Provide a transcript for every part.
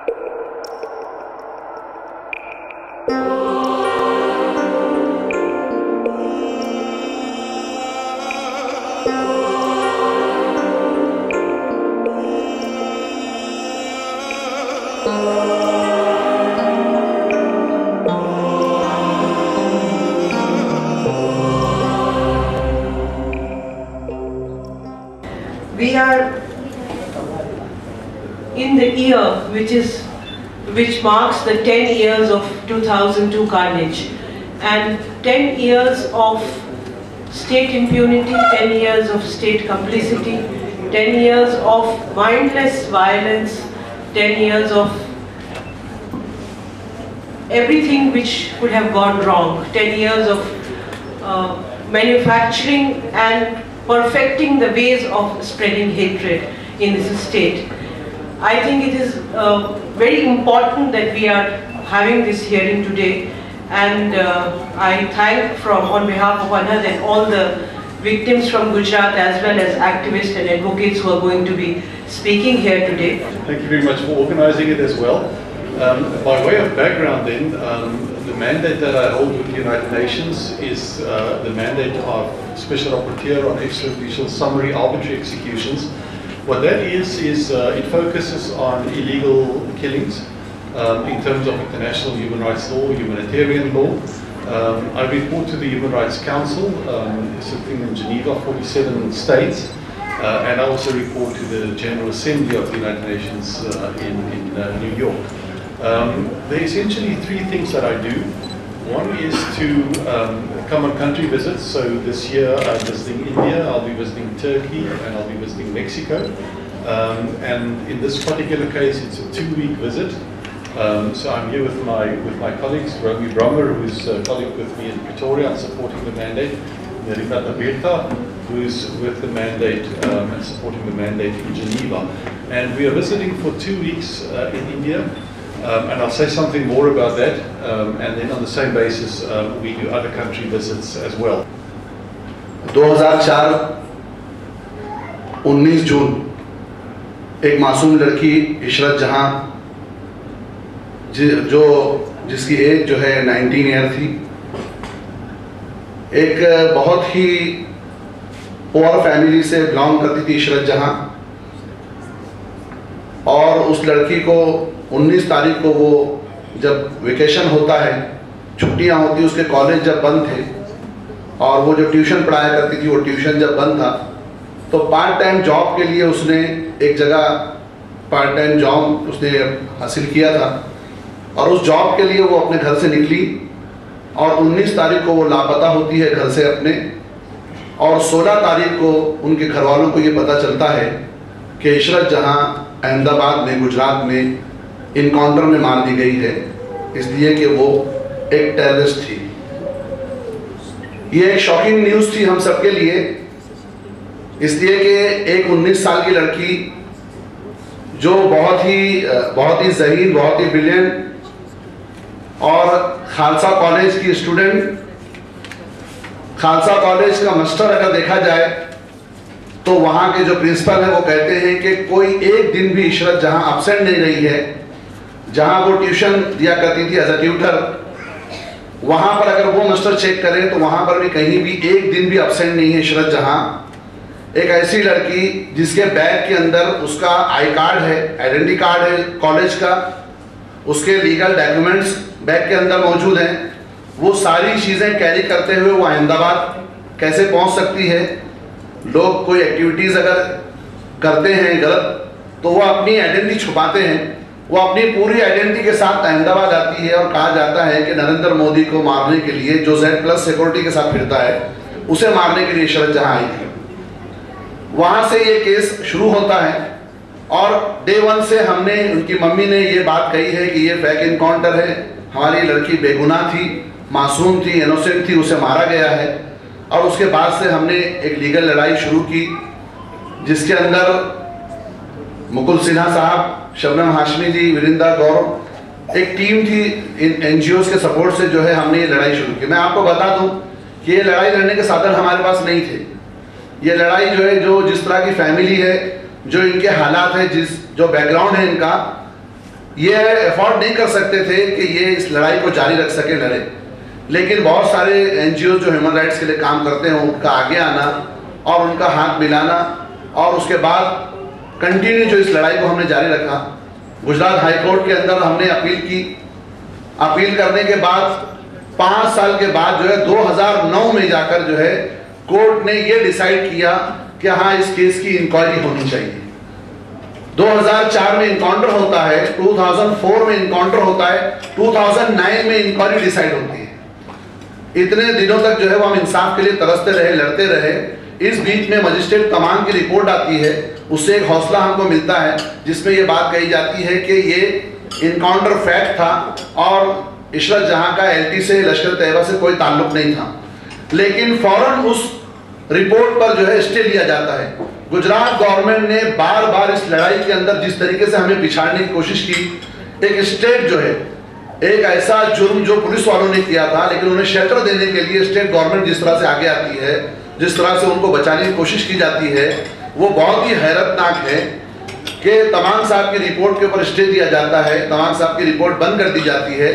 We are in the year which marks the 10 years of 2002 carnage, and 10 years of state impunity, 10 years of state complicity, 10 years of mindless violence, 10 years of everything which could have gone wrong, 10 years of manufacturing and perfecting the ways of spreading hatred in this state. I think it is very important that we are having this hearing today, and I thank on behalf of Anand and all the victims from Gujarat as well as activists and advocates who are going to be speaking here today. Thank you very much for organizing it as well. By way of background then, the mandate that I hold with the United Nations is the mandate of Special Rapporteur on Extrajudicial Summary Arbitrary Executions. What that is it focuses on illegal killings in terms of international human rights law, humanitarian law. I report to the Human Rights Council, sitting in Geneva, 47 states, and I also report to the General Assembly of the United Nations in New York. There are essentially three things that I do. One is to come on country visits. So this year I'm visiting India, I'll be visiting Turkey, and I'll be visiting Mexico. And in this particular case, it's a 2-week visit. So I'm here with my colleagues, Romy Brummer, who's a colleague with me in Pretoria and supporting the mandate, Nerita Tabirta, who's with the mandate and supporting the mandate in Geneva. And we are visiting for 2 weeks in India. And I'll say something more about that, and then on the same basis we do other country visits as well. 2004 19 जून एक मासूम लड़की इशरत जहां जिसकी as जो है 19 year थी, एक बहुत ही पुअर फैमिली से बिलोंग करती थी इशरत जहां, और उस लड़की को 19 तारीख को वो जब वेकेशन होता है, छुट्टियां होती, उसके कॉलेज जब बंद थे और वो जो ट्यूशन पढ़ाया करती थी वो ट्यूशन जब बंद था, तो पार्ट टाइम जॉब के लिए उसने एक जगह पार्ट टाइम जॉब उसने हासिल किया था, और उस जॉब के लिए वो अपने घर से निकली और 19 तारीख को वो लापता होती है घर से अपने, और 16 तारीख को उनके घर वालों को ये पता चलता है कि इशरत जहां अहमदाबाद में, गुजरात में इनकाउंटर में मार दी गई है, इसलिए कि वो एक टेररिस्ट थी। ये एक शॉकिंग न्यूज़ थी हम सबके लिए, इसलिए कि एक 19 साल की लड़की जो बहुत ही ज़हीन, बहुत ही ब्रिलियंट और खालसा कॉलेज की स्टूडेंट, खालसा कॉलेज का मास्टर अगर देखा जाए तो वहाँ के जो प्रिंसिपल है वो कहते हैं कि कोई एक दिन भी इशरत जहाँ एब्सेंट नहीं रही है, जहाँ वो ट्यूशन दिया करती थी एज अ ट्यूटर, वहाँ पर अगर वो मास्टर चेक करें तो वहाँ पर भी कहीं भी एक दिन भी एब्सेंट नहीं है इशरत जहाँ। एक ऐसी लड़की जिसके बैग के अंदर उसका आई कार्ड है, आइडेंटिटी कार्ड है कॉलेज का, उसके लीगल डॉक्यूमेंट्स बैग के अंदर मौजूद हैं, वो सारी चीज़ें कैरी करते हुए वो अहमदाबाद कैसे पहुँच सकती है। लोग कोई एक्टिविटीज़ अगर करते हैं गलत तो वो अपनी आइडेंटिटी छुपाते हैं, वो अपनी पूरी आइडेंटिटी के साथ अहमदाबाद आती है, और कहा जाता है कि नरेंद्र मोदी को मारने के लिए, जो Z+ सिक्योरिटी के साथ फिरता है, उसे मारने के लिए इशरत जहां आई थी। वहाँ से ये केस शुरू होता है, और डे 1 से हमने, उनकी मम्मी ने ये बात कही है कि ये फेक इनकाउंटर है, हमारी लड़की बेगुनाह थी, मासूम थी, इनोसेंट थी, उसे मारा गया है। और उसके बाद से हमने एक लीगल लड़ाई शुरू की, जिसके अंदर मुकुल सिन्हा साहब, शबनम हाशमी जी, विरिंदा गौरव, एक टीम थी इन NGOs के सपोर्ट से जो है हमने ये लड़ाई शुरू की। मैं आपको बता दूं कि ये लड़ाई लड़ने के साधन हमारे पास नहीं थे। ये लड़ाई जो है, जो जिस तरह की फैमिली है, जो इनके हालात है, जो बैकग्राउंड है इनका, ये अफोर्ड नहीं कर सकते थे कि ये इस लड़ाई को जारी रख सके लड़े, लेकिन बहुत सारे एनजीओ जो ह्यूमन राइट्स के लिए काम करते हैं उनका आगे आना और उनका हाथ मिलाना और उसके बाद कंटिन्यू जो इस लड़ाई को हमने जारी रखा। गुजरात हाई कोर्ट के अंदर हमने अपील की, अपील करने के बाद 5 साल के बाद जो है 2009 में जाकर जो है कोर्ट ने ये डिसाइड किया कि हाँ इस केस की इंक्वायरी होनी चाहिए। 2004 में इनकाउंटर होता है, 2004 में इनकाउंटर होता है, 2009 में इंक्वायरी डिसाइड होती है। इतने दिनों तक जो है वो हम इंसाफ के लिए तरसते रहे, लड़ते रहे। इस बीच में मजिस्ट्रेट तमाम की रिपोर्ट आती है, उससे एक हौसला हमको मिलता है जिसमें ये बात कही जाती है कि ये इनकाउंटर फैक्ट था और इशरत जहां का एलटी से, लश्कर तैयबा से कोई ताल्लुक नहीं था। लेकिन फौरन उस रिपोर्ट पर जो है स्टे लिया जाता है। गुजरात गवर्नमेंट ने बार बार इस लड़ाई के अंदर जिस तरीके से हमें पिछाड़ने की कोशिश की, एक स्टेट जो है एक ऐसा जुर्म जो पुलिस वालों ने किया था, लेकिन उन्हें शेल्टर देने के लिए स्टेट गवर्नमेंट जिस तरह से आगे आती है, जिस तरह से उनको बचाने की कोशिश की जाती है, वो बहुत ही हैरतनाक है कि तमाम साहब की रिपोर्ट के ऊपर स्टे दिया जाता है, तमाम साहब की रिपोर्ट बंद कर दी जाती है।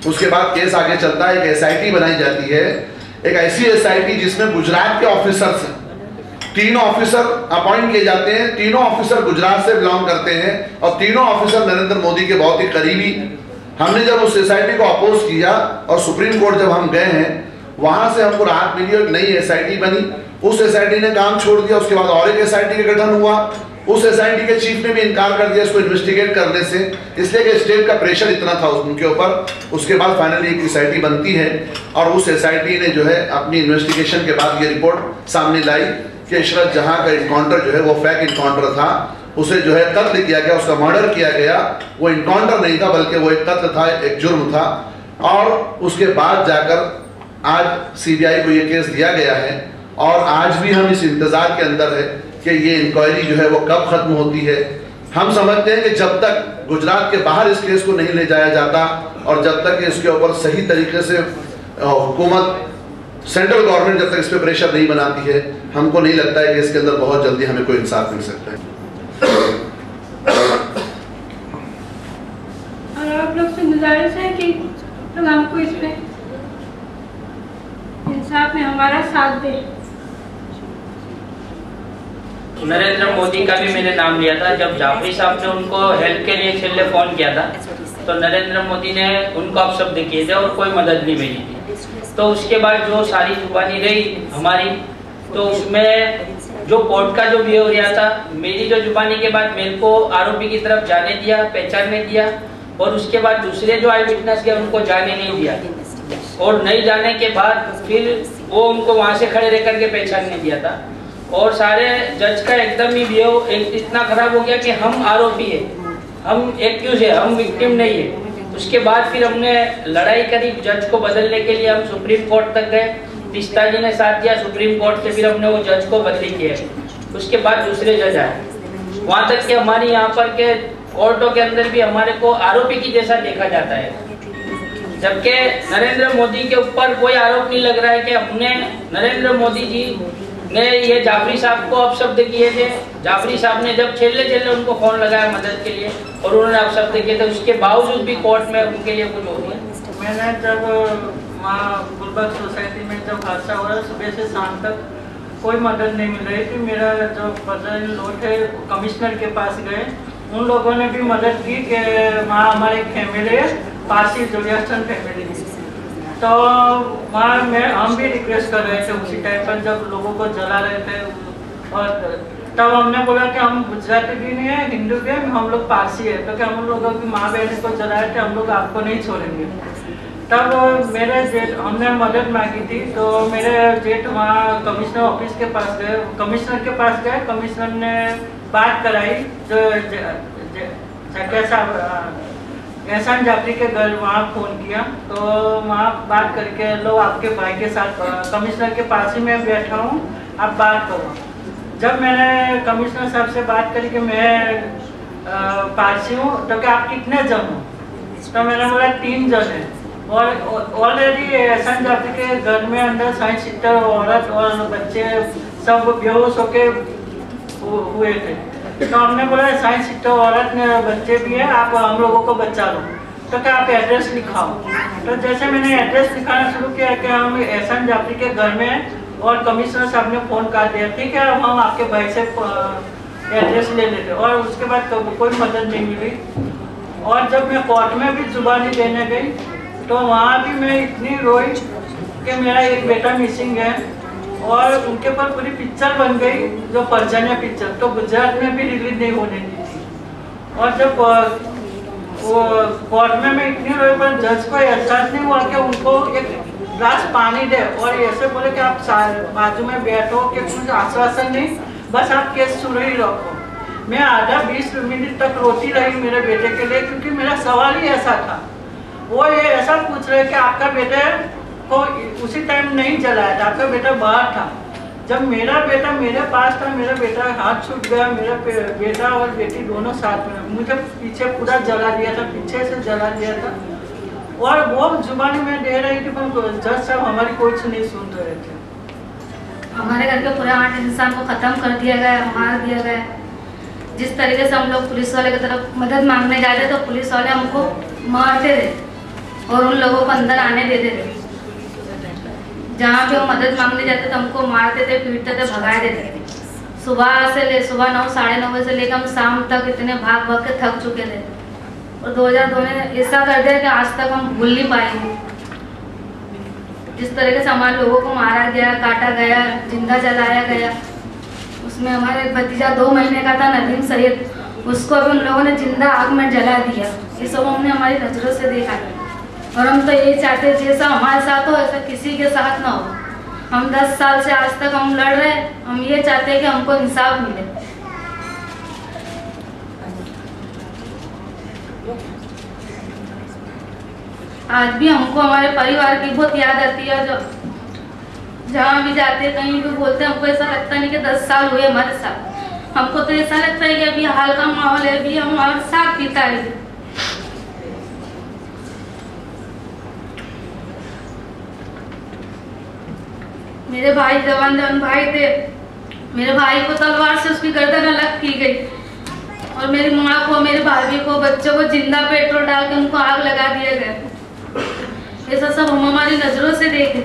उसके बाद केस आगे चलता है, एक एसआईटी बनाई जाती है, एक ऐसी एसआईटी जिसमें गुजरात के ऑफिसर्स हैं, 3 ऑफिसर अपॉइंट किए जाते हैं, तीनों ऑफिसर गुजरात से बिलोंग करते हैं और तीनों ऑफिसर नरेंद्र मोदी के बहुत ही करीबी। हमने जब उस एसआईटी को अपोज किया और सुप्रीम कोर्ट जब हम गए हैं, वहां से हमको राहत मिली और नई एसआईटी बनी। उस एसआईटी ने काम छोड़ दिया, उसके बाद और एक एसआईटी का गठन हुआ। उस एसआईटी के चीफ ने भी इनकार कर दिया इसको इन्वेस्टिगेट करने से, इसलिए कि स्टेट का प्रेशर इतना था उनके ऊपर। उसके बाद फाइनली एक एसआईटी बनती है और उस एसआईटी ने जो है अपनी इन्वेस्टिगेशन के बाद ये रिपोर्ट सामने लाई कि इशरत जहां का इनकाउंटर जो है वो फेक इनकाउंटर था, उसे जो है कत्ल किया गया, उसका मर्डर किया गया। वो इनकाउंटर नहीं था बल्कि वो एक कत्ल था, एक जुर्म था। और उसके बाद जाकर आज सीबीआई को ये केस दिया गया है और आज भी हम इस इंतजार के अंदर है कि ये इंक्वायरी जो है वो कब खत्म होती है। हम समझते हैं कि जब तक गुजरात के बाहर इस केस को नहीं ले जाया जाता और जब तक इसके ऊपर सही तरीके से हुकूमत, सेंट्रल गवर्नमेंट जब तक इस पर प्रेशर नहीं बनाती है, हमको नहीं लगता है कि इसके अंदर बहुत जल्दी हमें कोई इंसाफ मिल सकता है। और आप लोग से गुजारिश है कि लोग हमको इसमें इंसाफ में हमारा साथ दे। नरेंद्र मोदी का भी मैंने नाम लिया था जब जाफरी साहब ने उनको हेल्प के लिए छेल्ले फोन किया था, तो नरेंद्र मोदी ने उनको अपशब्द किए थे और कोई मदद नहीं भेजी थी। तो उसके बाद जो सारी जुबानी रही हमारी, तो उसमें जो कोर्ट का जो बिहेवियर था, मेरी जो जुबानी के बाद मेरे को आरोपी की तरफ जाने दिया, पहचानने दिया, और उसके बाद दूसरे जो आई विटनेस के उनको जाने नहीं दिया, और नहीं जाने के बाद फिर वो उनको वहां से खड़े रह करके पहचानने दिया था। और सारे जज का एकदम ही बिहेव इतना खराब हो गया कि हम आरोपी है, हम एक्यूज है, हम विक्टिम नहीं है। उसके बाद फिर हमने लड़ाई करी, जज को बदलने के लिए हम सुप्रीम कोर्ट तक गए, पिस्ताजी ने साथ दिया सुप्रीम कोर्ट से, फिर हमने वो जज को बदली किया। उसके बाद दूसरे जज आए, वहां तक कि हमारी यहाँ पर के कोर्टों के अंदर भी हमारे को आरोपी की जैसा देखा जाता है, जबकि नरेंद्र मोदी के ऊपर कोई आरोप नहीं लग रहा है कि हमने, नरेंद्र मोदी जी ने ये जाफरी साहब को अपशब्द किए थे। जाफरी साहब ने जब छेल्ले उनको फोन लगाया मदद के लिए और उन्होंने अपशब्द किए थे, उसके बावजूद भी कोर्ट में उनके लिए कुछ हो गया। मैंने जब वहाँ गुलबर्ग सोसाइटी में जब हादसा हो रहा है, सुबह से शाम तक कोई मदद नहीं मिल रही थी। मेरा जो ब्रदर इन लॉ थे कमिश्नर के पास गए, उन लोगों ने भी मदद की कि वहाँ हमारी फैमिली है, पासी जोलियासन फैमिली, तो वहाँ हम भी रिक्वेस्ट कर रहे थे उसी टाइम पर जब लोगों को जला रहे थे। और तब हमने बोला कि हम गुजराती भी नहीं है, हिंदू भी है, हम लोग पारसी है, क्योंकि हम लोगों की माँ बहन को जलाए थे, हम लोग आपको नहीं छोड़ेंगे। तब मेरे जेठ, हमने मदद मांगी थी, तो मेरे जेठ वहाँ कमिश्नर ऑफिस के पास गए, कमिश्नर के पास गए, कमिश्नर ने बात कराई, जो एहसान जाफरी के घर वहाँ फ़ोन किया, तो वहाँ बात करके लो आपके भाई के साथ कमिश्नर के पास ही मैं बैठा हूँ, आप बात करो। जब मैंने कमिश्नर साहब से बात करी कि मैं पारसी हूँ, तो क्या आप कितने जन हो? तो मैंने बोला 3 जन हैं, और ऑलरेडी एहसान जाफरी के घर में अंदर 60-70 औरत और बच्चे सब बेहोश होके हुए थे। तो हमने बोला साइंस तो औरत ने बच्चे भी हैं, आप हम लोगों को बचा लो। तो क्या आप एड्रेस लिखाओ। तो जैसे मैंने एड्रेस लिखाना शुरू किया कि हम एहसान जाफरी के घर में हैं और कमिश्नर साहब ने फ़ोन कर दिया, ठीक है हम आपके भाई से एड्रेस ले लेते। और उसके बाद कोई मदद नहीं मिली। और जब मैं कोर्ट में भी जुबानी देने गई तो वहाँ भी मैं इतनी रोई कि मेरा एक बेटा मिसिंग है और उनके ऊपर पूरी पिक्चर बन गई जो पर्जन्य पिक्चर, तो गुजरात में भी रिलीज नहीं होने दी थी। और जब वो कोर्ट में मैं इतनी रोई पर जज को एहसास नहीं हुआ कि उनको एक गिलास पानी दे और ऐसे बोले कि आप बाजू में बैठो कि कुछ आश्वासन नहीं, बस आप केस शुरू ही रखो। मैं आधा 20 मिनट तक रोती रही मेरे बेटे के लिए, क्योंकि मेरा सवाल ही ऐसा था। वो ये ऐसा पूछ रहे कि आपका बेटे को उसी टाइम नहीं जलाया था, आपका बेटा बाहर था। जब मेरा बेटा मेरे पास था, मेरा बेटा हाथ छूट गया, मेरा बेटा और बेटी दोनों साथ में, मुझे पीछे पूरा जला दिया था, पीछे से जला दिया था। और वो जुबानी में दे रही थी पर जज साहब हमारी कुछ नहीं सुन रहे थे। हमारे घर के पूरे 8 इंसान को ख़त्म कर दिया गया, मार दिया गया। जिस तरीके से हम लोग पुलिस वाले की तरफ मदद मांगने जाते तो पुलिस वाले हमको मारते थे और उन लोगों को अंदर आने देते थे। जहाँ भी हम मदद मांगने जाते तो हमको मारते थे, पीटते थे, भगा देते थे। सुबह 9 साढ़े 9 बजे से लेकर हम शाम तक इतने भाग भाग के थक चुके थे। और 2002 में ऐसा कर दिया कि आज तक हम भूल नहीं पाएंगे। जिस तरीके से हमारे लोगों को मारा गया, काटा गया, जिंदा जलाया गया, उसमें हमारे भतीजा 2 महीने का था नदीम सैयद, उसको भी उन लोगों ने जिंदा आग में जला दिया। ये सब हमने हमारी नज़रों से देखा है और हम तो यही चाहते जैसा हमारे साथ हो ऐसा किसी के साथ ना हो। हम 10 साल से आज तक हम लड़ रहे हैं, हम ये चाहते हैं कि हमको इंसाफ मिले। आज भी हमको हमारे परिवार की बहुत याद आती है। जो जहाँ भी जाते हैं कहीं भी बोलते हैं, हमको ऐसा लगता नहीं कि 10 साल हुए हमारे साथ। हमको तो ऐसा लगता है कि अभी हाल का माहौल है, अभी हम हमारे साथ बीता है। मेरे भाई जवान भाई थे, मेरे भाई को तलवार से उसकी गर्दन अलग की गई और मेरी माँ को, मेरे भाभी को, बच्चों को जिंदा पेट्रोल डाल के उनको आग लगा दिया गया। ऐसा सब हम हमारी नजरों से देखे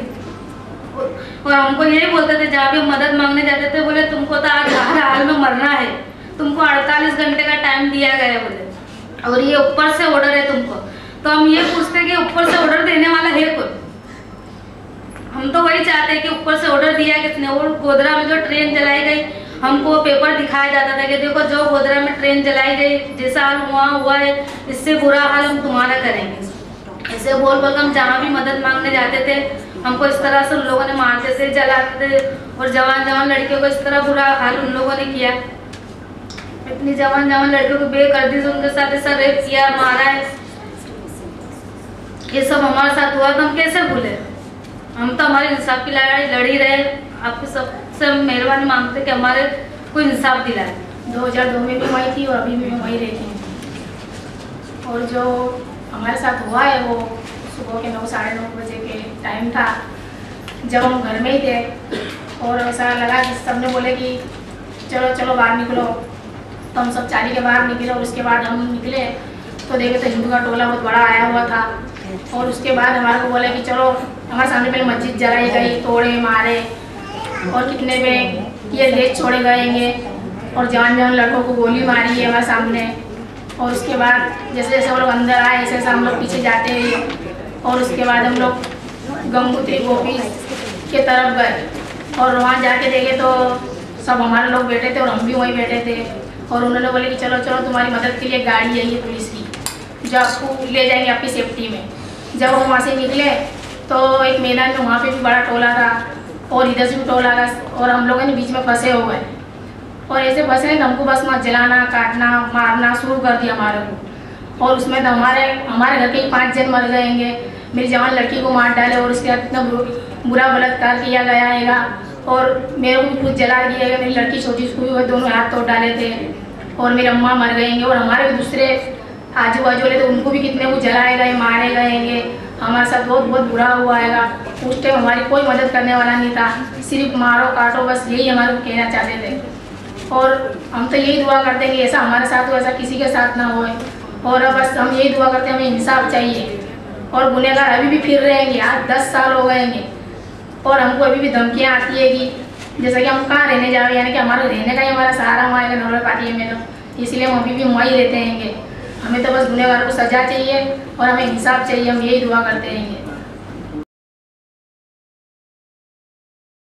और हमको यही बोलते थे जहाँ भी मदद मांगने जाते थे, बोले तुमको तो आज हर हाल में मरना है, तुमको 48 घंटे का टाइम दिया गया है बोले, और ये ऊपर से ऑर्डर है तुमको। तो हम ये पूछते कि ऊपर से ऑर्डर देने वाला है कोई? हम तो वही चाहते हैं कि ऊपर से ऑर्डर दिया किसने। और गोधरा में जो ट्रेन जलाई गई, हमको पेपर दिखाया जाता था कि देखो जो गोधरा में ट्रेन जलाई गई, जैसा हाल वहाँ हुआ है, इससे बुरा हाल हम तुम्हारा करेंगे। ऐसे बोल बोल हम जहाँ भी मदद मांगने जाते थे, हमको इस तरह से उन लोगों ने मारते थे, जलाते थे और जवान लड़कियों को इस तरह बुरा हाल उन लोगों ने किया। इतनी जवान लड़कियों को बेदर्दी से उनके साथ ऐसा रेप किया, मारा है, ये सब हमारे साथ हुआ तो हम कैसे भूले। हम तो हमारे इंसाफ की लड़ाई लड़ ही रहे। आपके सबसे मेहरबानी मांगते कि हमारे को इंसाफ दिलाए। 2002 में भी वही थी और अभी भी मैं वही रहती हूँ। और जो हमारे साथ हुआ है वो सुबह के 9 साढ़े 9 बजे के टाइम था, जब हम घर में ही थे और ऐसा लगा कि सबने बोले कि चलो चलो बाहर निकलो। तो हम सब चाली के बाहर निकले और उसके बाद हम निकले तो देखे तो हिंदू का टोला बहुत बड़ा आया हुआ था। और उसके बाद हमारे को बोले कि चलो, हमारे सामने पहले मस्जिद जलाई गई, तोड़े मारे और कितने में ये देश छोड़े गएंगे और जवान लड़कों को गोली मारी है हमारे सामने। और उसके बाद जैसे जैसे वो लोग अंदर आए ऐसे ऐसे हम लोग पीछे जाते हैं और उसके बाद हम लोग गंगोत्री गोपी के तरफ गए और वहाँ जाके देखे तो सब हमारे लोग बैठे थे और हम भी वहीं बैठे थे। और उन्होंने बोले कि चलो चलो तुम्हारी मदद के लिए गाड़ी आई है पुलिस की, जो आपको ले जाएंगे आपकी सेफ्टी में। जब हम वहाँ से निकले तो एक मैदान में वहाँ पे भी बड़ा टोला था और इधर से भी टोला था और हम लोगों ने बीच में फंसे हुए और ऐसे फंसे तो हमको बस मत जलाना, काटना, मारना शुरू कर दिया हमारे को। और उसमें तो हमारे घर के ही 5 जन मर गएंगे। मेरी जवान लड़की को मार डाले और उसके बाद इतना बुरा बलात्कार किया गया है और मेरे को भी खुद जला दिया गया। मेरी लड़की छोटी उसको भी दोनों हाथ तोड़ डाले थे और मेरी अम्मा मर गएंगे और हमारे भी दूसरे आजू बाजू वाले तो उनको भी कितने वो जलाए गए, मारे गएंगे। हमारे साथ बहुत बहुत बुरा हुआ है। उस टाइम हमारी कोई मदद करने वाला नहीं था, सिर्फ मारो काटो, बस यही हमारे को कहना चाहते थे। और हम तो यही दुआ करते हैं कि ऐसा हमारे साथ हो, ऐसा किसी के साथ ना होए। और बस हम यही दुआ करते हैं, हमें इंसाफ चाहिए। और गुनहगार अभी भी फिर रहेंगे, आज 10 साल हो गएंगे और हमको अभी भी धमकियाँ आती है कि जैसा कि हम कहाँ रहने जा रहे हैं, यानी कि हमारा रहने का ही हमारा सहारा वहाँ आएगा नरोला पार्टी में, तो इसलिए हम अभी भी वहीं रहते हैं। हमें तो बस गुनहगार को सजा चाहिए और हमें इंसाफ चाहिए, हम यही दुआ करते रहेंगे।